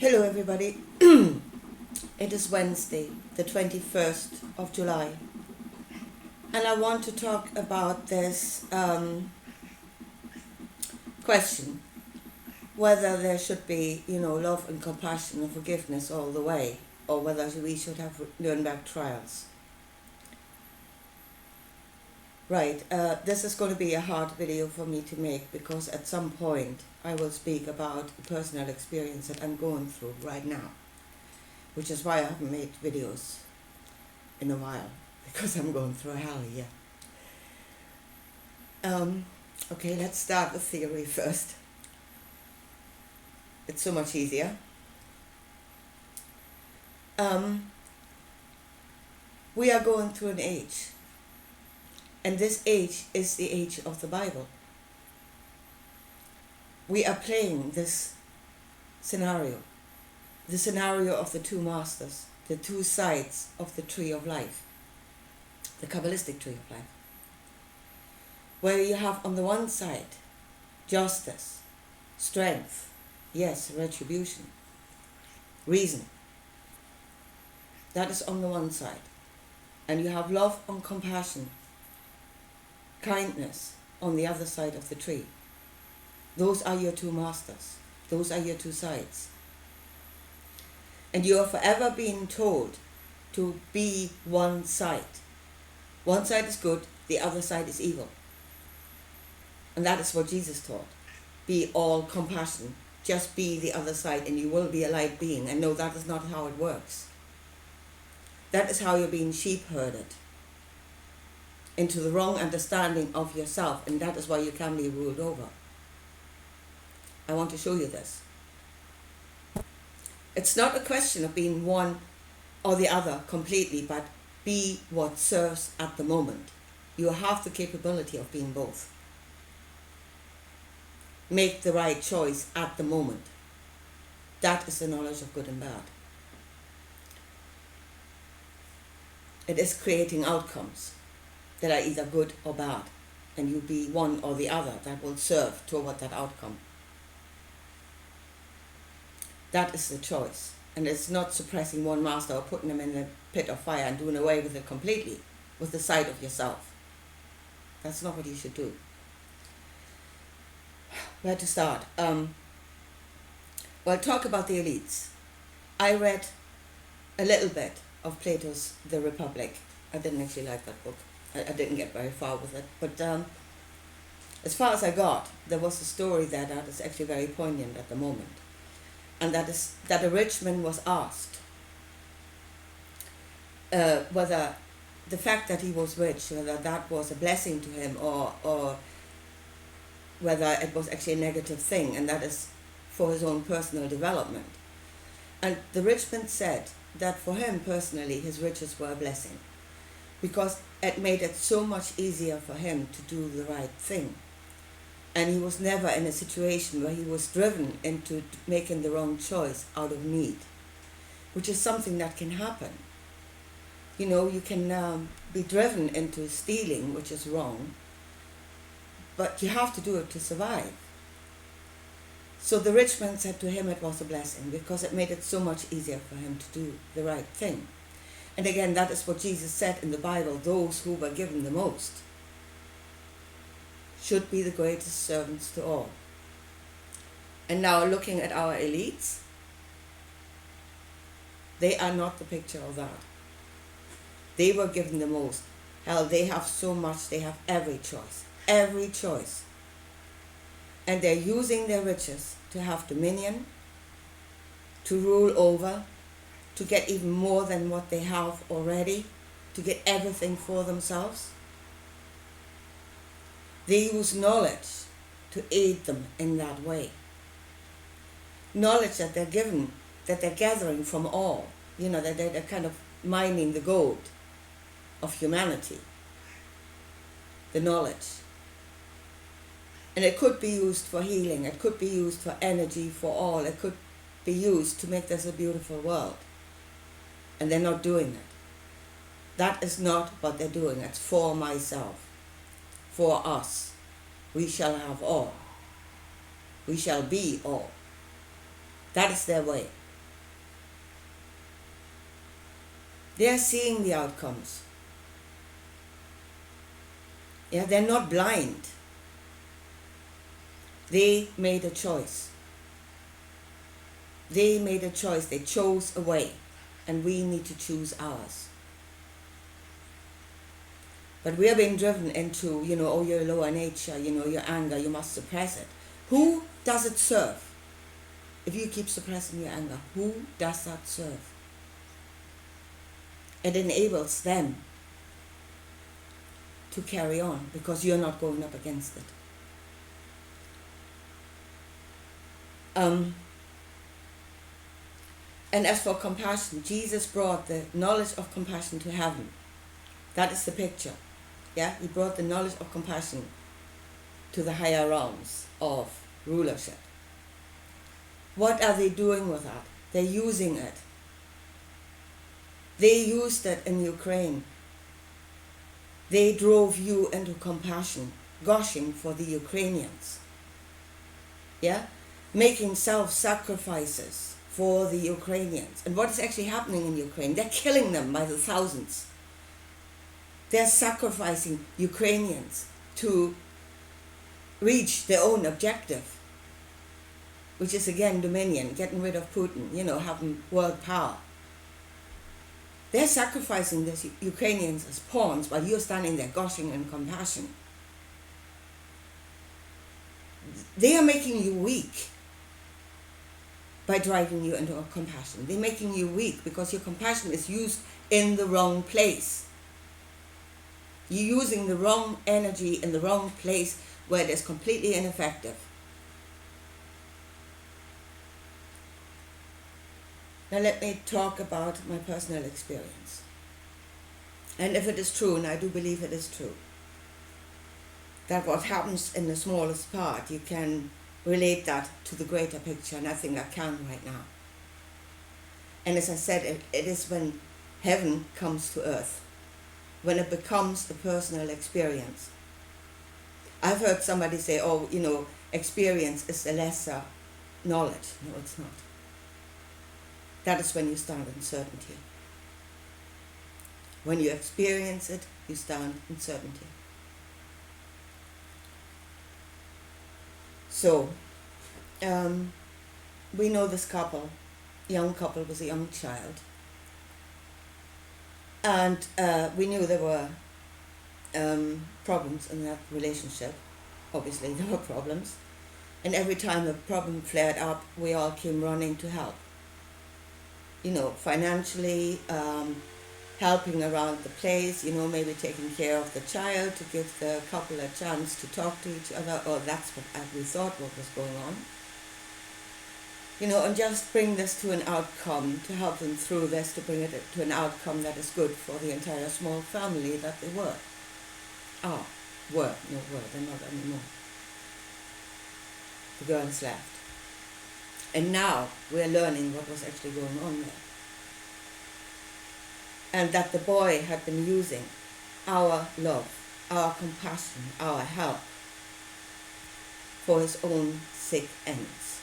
Hello everybody, it is Wednesday, the 21st of July, and I want to talk about this question, whether there should be, love and compassion and forgiveness all the way, or whether we should have Nuremberg trials. Right, this is going to be a hard video for me to make because at some point I will speak about a personal experience that I'm going through right now, which is why I haven't made videos in a while, because I'm going through hell here. Okay, let's start with theory first. It's so much easier. We are going through an age, and this age is the age of the Bible. We are playing this scenario, the scenario of the two masters, the two sides of the tree of life, the Kabbalistic tree of life, where you have on the one side justice, strength, yes, retribution, reason. That is on the one side. And you have love and compassion, kindness on the other side of the tree. Those are your two masters. Those are your two sides. And you are forever being told to be one side. One side is good, the other side is evil. And that is what Jesus taught. Be all compassion. Just be the other side and you will be a light being. And no, that is not how it works. That is how you're being sheep herded into the wrong understanding of yourself, and that is why you can be ruled over. I want to show you this. It's not a question of being one or the other completely, but be what serves at the moment. You have the capability of being both. Make the right choice at the moment. That is the knowledge of good and bad. It is creating outcomes that are either good or bad, and you be one or the other that will serve toward that outcome. That is the choice, and it's not suppressing one master or putting them in the pit of fire and doing away with it completely, with the side of yourself. That's not what you should do. Where to start? Well, talk about the elites. I read a little bit of Plato's The Republic. I didn't actually like that book. I didn't get very far with it, but as far as I got, there was a story there that is actually very poignant at the moment, and that is that a rich man was asked whether the fact that he was rich, whether that was a blessing to him or whether it was actually a negative thing, and that is for his own personal development. And the rich man said that for him personally, his riches were a blessing, because it made it so much easier for him to do the right thing. And he was never in a situation where he was driven into making the wrong choice out of need, which is something that can happen. You know, you can be driven into stealing, which is wrong, but you have to do it to survive. So the rich man said to him it was a blessing because it made it so much easier for him to do the right thing. And again, that is what Jesus said in the Bible, those who were given the most should be the greatest servants to all. And now looking at our elites, they are not the picture of that. They were given the most. Hell, they have so much, they have every choice. Every choice. And they're using their riches to have dominion, to rule over, to get even more than what they have already, to get everything for themselves. They use knowledge to aid them in that way. Knowledge that they're given, that they're gathering from all, that they're kind of mining the gold of humanity, the knowledge. And it could be used for healing, it could be used for energy for all, it could be used to make this a beautiful world. And they're not doing it. That is not what they're doing. It's for myself, for us. We shall have all. We shall be all. That is their way. They are seeing the outcomes. Yeah, they're not blind. They made a choice. They made a choice. They chose a way. And we need to choose ours. But we are being driven into, oh, your lower nature, your anger, you must suppress it. Who does it serve? If you keep suppressing your anger, who does that serve? It enables them to carry on because you're not going up against it. And as for compassion, Jesus brought the knowledge of compassion to heaven. That is the picture. Yeah, he brought the knowledge of compassion to the higher realms of rulership. What are they doing with that? They're using it. They used it in Ukraine. They drove you into compassion, gushing for the Ukrainians. Yeah? Making self-sacrifices for the Ukrainians. And what is actually happening in Ukraine? They're killing them by the thousands. They're sacrificing Ukrainians to reach their own objective, which is again dominion, getting rid of Putin, having world power. They're sacrificing the Ukrainians as pawns while you're standing there gushing in compassion. They are making you weak by driving you into a compassion. They're making you weak because your compassion is used in the wrong place. You're using the wrong energy in the wrong place where it is completely ineffective. Now let me talk about my personal experience. And if it is true, and I do believe it is true, that what happens in the smallest part, you can relate that to the greater picture, and I think I can right now. And as I said, it is when heaven comes to earth, when it becomes a personal experience. I've heard somebody say, experience is the lesser knowledge. No, it's not. That is when you stand in certainty. When you experience it, you stand in certainty. So, we know this young couple with a young child. And we knew there were problems in that relationship. Obviously, there were problems. And every time a problem flared up, we all came running to help. Financially, helping around the place, maybe taking care of the child to give the couple a chance to talk to each other, or that's what we thought what was going on. And just bring this to an outcome, to help them through this, to bring it to an outcome that is good for the entire small family that they were. They're not anymore. The girls left. And now we're learning what was actually going on there. And that the boy had been using our love, our compassion, our help for his own sick ends.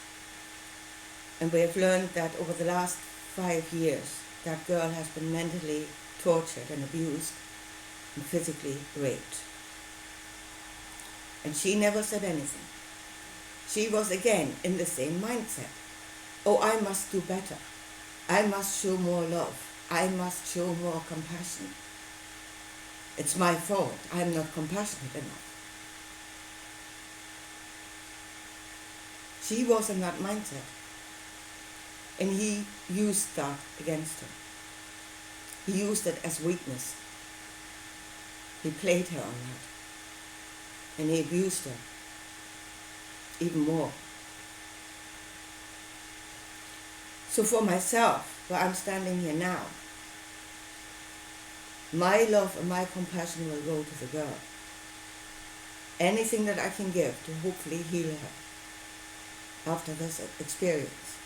And we have learned that over the last 5 years, that girl has been mentally tortured and abused and physically raped. And she never said anything. She was again in the same mindset. I must do better. I must show more love. I must show more compassion. It's my fault. I'm not compassionate enough. She was in that mindset. And he used that against her. He used it as weakness. He played her on that. And he abused her even more. So for myself, where I'm standing here now, my love and my compassion will go to the girl. Anything that I can give to hopefully heal her after this experience.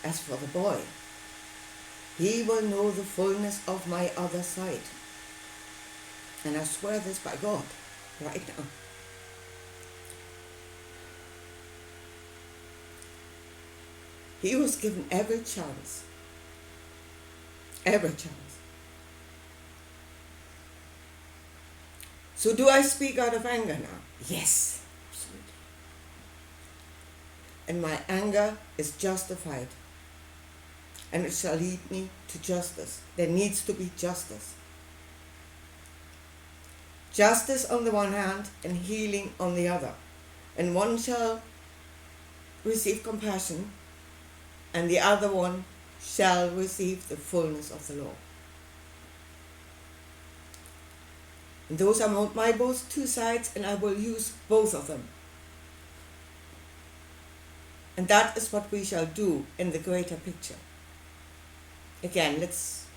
As for the boy, he will know the fullness of my other side. And I swear this by God, right now. He was given every chance Every chance. So do I speak out of anger now? Yes, absolutely. And my anger is justified, and it shall lead me to justice. There needs to be justice. Justice on the one hand and healing on the other. And one shall receive compassion, and the other one shall receive the fullness of the law. And those are my both two sides, and I will use both of them. And that is what we shall do in the greater picture. Again, let's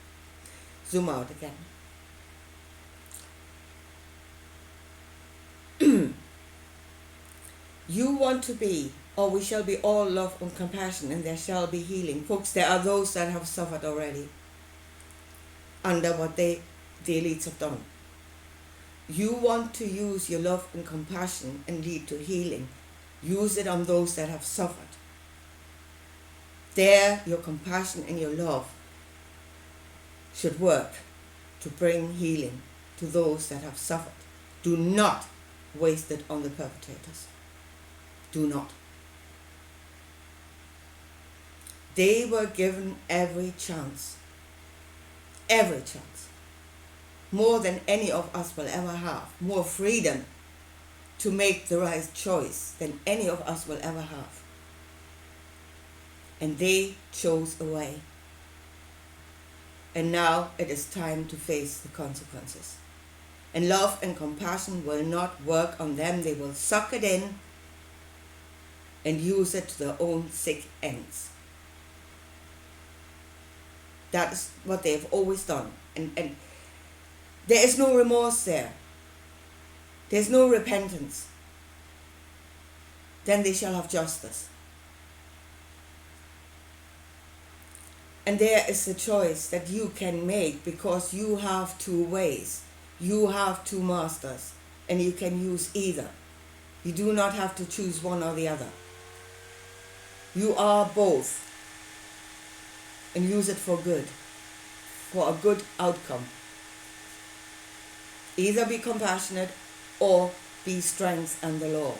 zoom out again. You want to be, or we shall be all love and compassion, and there shall be healing. Folks, there are those that have suffered already under what the elites have done. You want to use your love and compassion and lead to healing. Use it on those that have suffered. There, your compassion and your love should work to bring healing to those that have suffered. Do not waste it on the perpetrators. Do not. They were given every chance. Every chance. More than any of us will ever have. More freedom to make the right choice than any of us will ever have. And they chose a way. And now it is time to face the consequences. And love and compassion will not work on them. They will suck it in and use it to their own sick ends. That is what they have always done. And there is no remorse there. There's no repentance. Then they shall have justice. And there is a choice that you can make, because you have two ways. You have two masters, and you can use either. You do not have to choose one or the other. You are both, and use it for good, for a good outcome. Either be compassionate or be strength and the law.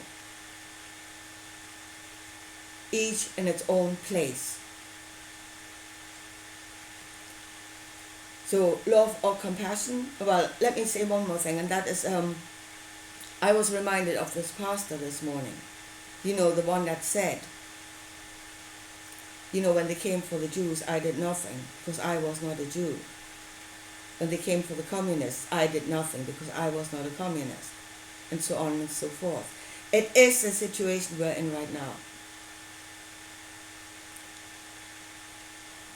Each in its own place. So love or compassion. Well, let me say one more thing, and that is, I was reminded of this pastor this morning. You know, the one that said, when they came for the Jews, I did nothing because I was not a Jew. When they came for the communists, I did nothing because I was not a communist. And so on and so forth. It is the situation we're in right now.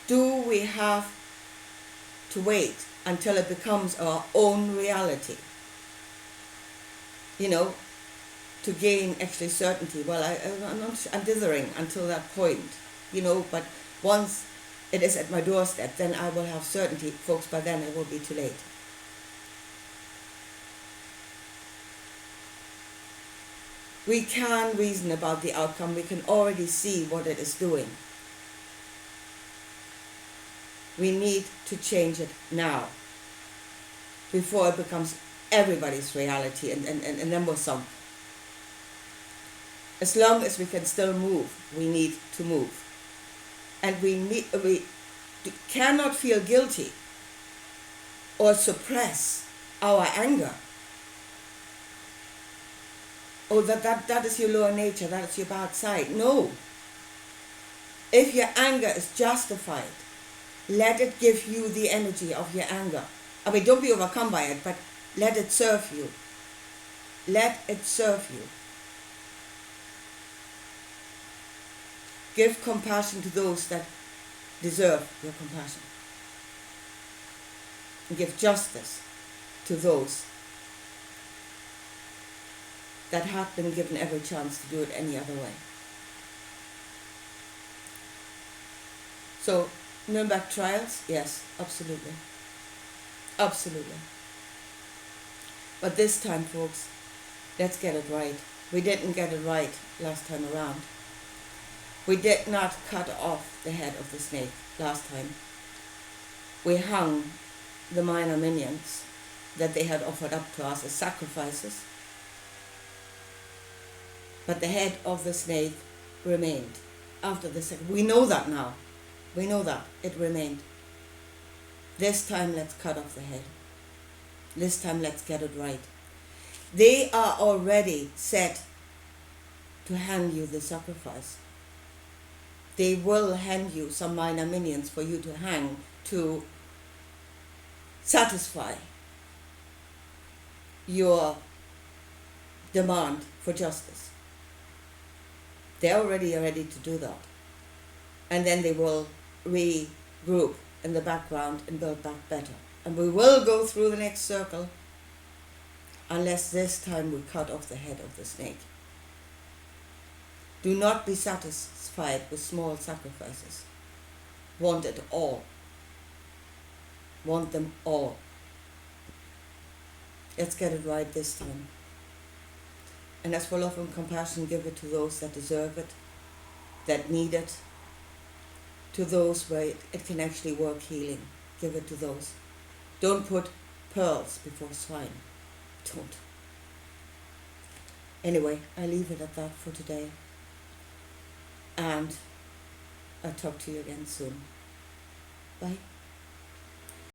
Do we have to wait until it becomes our own reality? To gain actually certainty. Well, I'm dithering until that point, but once it is at my doorstep, then I will have certainty. Folks, by then it will be too late. We can reason about the outcome. We can already see what it is doing. We need to change it now, before it becomes everybody's reality, and then we're sunk. As long as we can still move, we need to move. And we cannot feel guilty or suppress our anger. Oh, that is your lower nature, that is your bad side. No. If your anger is justified, let it give you the energy of your anger. I mean, don't be overcome by it, but let it serve you. Let it serve you. Give compassion to those that deserve your compassion. And give justice to those that have been given every chance to do it any other way. So, Nuremberg trials? Yes, absolutely. Absolutely. But this time, folks, let's get it right. We didn't get it right last time around. We did not cut off the head of the snake last time. we hung the minor minions that they had offered up to us as sacrifices, but the head of the snake remained after the second. We know that now. We know that it remained. This time let's cut off the head. This time let's get it right. They are already set to hand you the sacrifice. They will hand you some minor minions for you to hang to satisfy your demand for justice. They're already ready to do that. And then they will regroup in the background and build back better. And we will go through the next circle unless this time we cut off the head of the snake. Do not be satisfied with small sacrifices. Want it all. Want them all. Let's get it right this time. And as for love and compassion, give it to those that deserve it, that need it, to those where it can actually work healing. Give it to those. Don't put pearls before swine. Don't. Anyway, I leave it at that for today. And I'll talk to you again soon. Bye.